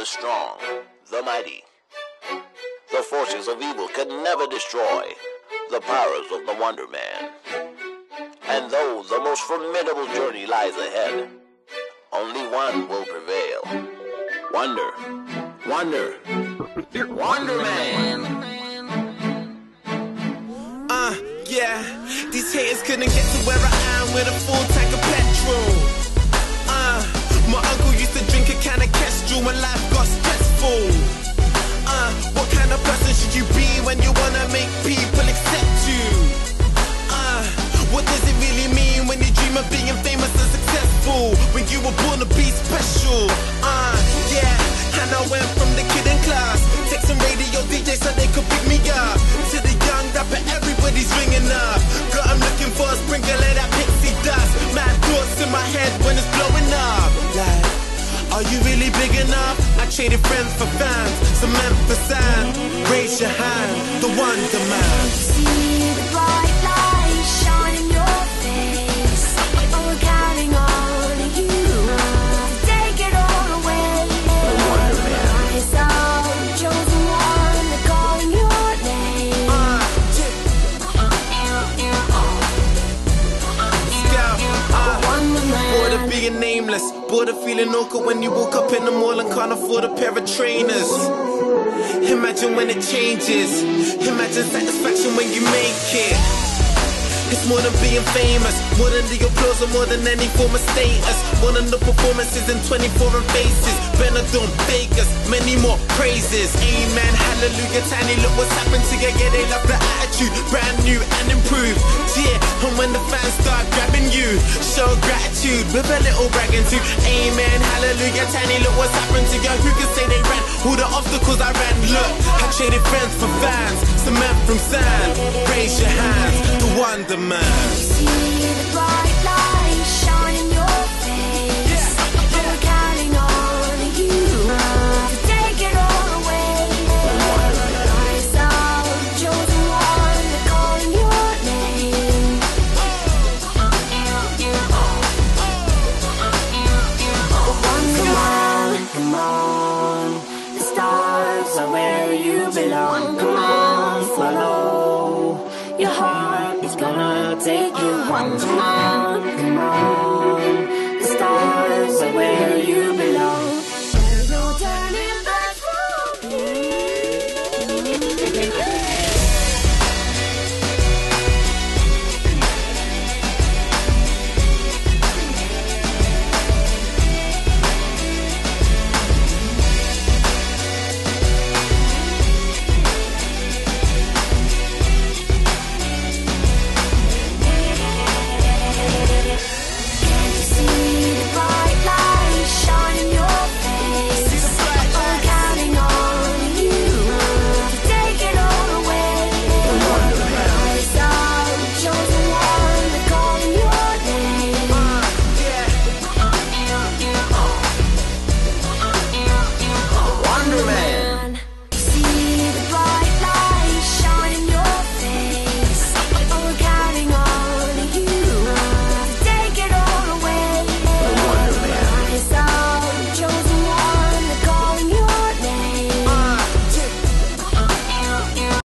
the strong, the mighty. The forces of evil can never destroy the powers of the Wonder Man. And though the most formidable journey lies ahead, only one will prevail. Wonder. Wonder. Wonder Man. Yeah, these haters couldn't get to where I am with a full tank of petrol. My uncle used to drink a can of Kestrel when life got stressful. What kind of person should you be when you wanna make people accept you? What does it really mean when you dream of being famous and successful? When you were born to be special? Yeah, and I went from the kid in class, texting radio DJs so they could pick me up, to the young rapper everybody's ringing up. Girl, I'm looking for a sprinkle of that pixie dust. Mad thoughts in my head when it's blowing up. Like, are you really big enough? I traded friends for fans, some men for sand. Raise your hand, the Wonder Man. See the bright light shine in your face. Oh, we're counting on you to take it all away. The Wonder Man. Rise up, chosen one, they're calling your name. Bored of being nameless, bored of feeling awkward when you walk up in the mall and can't afford a pair of trainers. Imagine when it changes, imagine satisfaction when you make it. It's more than being famous, more than the applause or more than any form of status. More than the performances in 24 and faces. Benidorm, Vegas, many more praises. Amen, hallelujah, tiny, look what's happened to you. Yeah, they love the attitude, brand new and improved. Yeah, and when the fans start grabbing you, show gratitude with a little bragging too. Amen, hallelujah, tiny, look what's happened to you. Who can say they ran all the obstacles I ran? Look, I traded friends for fans, some men from sand. Raise your hands, the Wonder Man. See the bright light shine in your face. Oh, we're counting on you to take it all away. Rise up, chosen one, they're calling your name. Come on, come on. The stars are where you belong.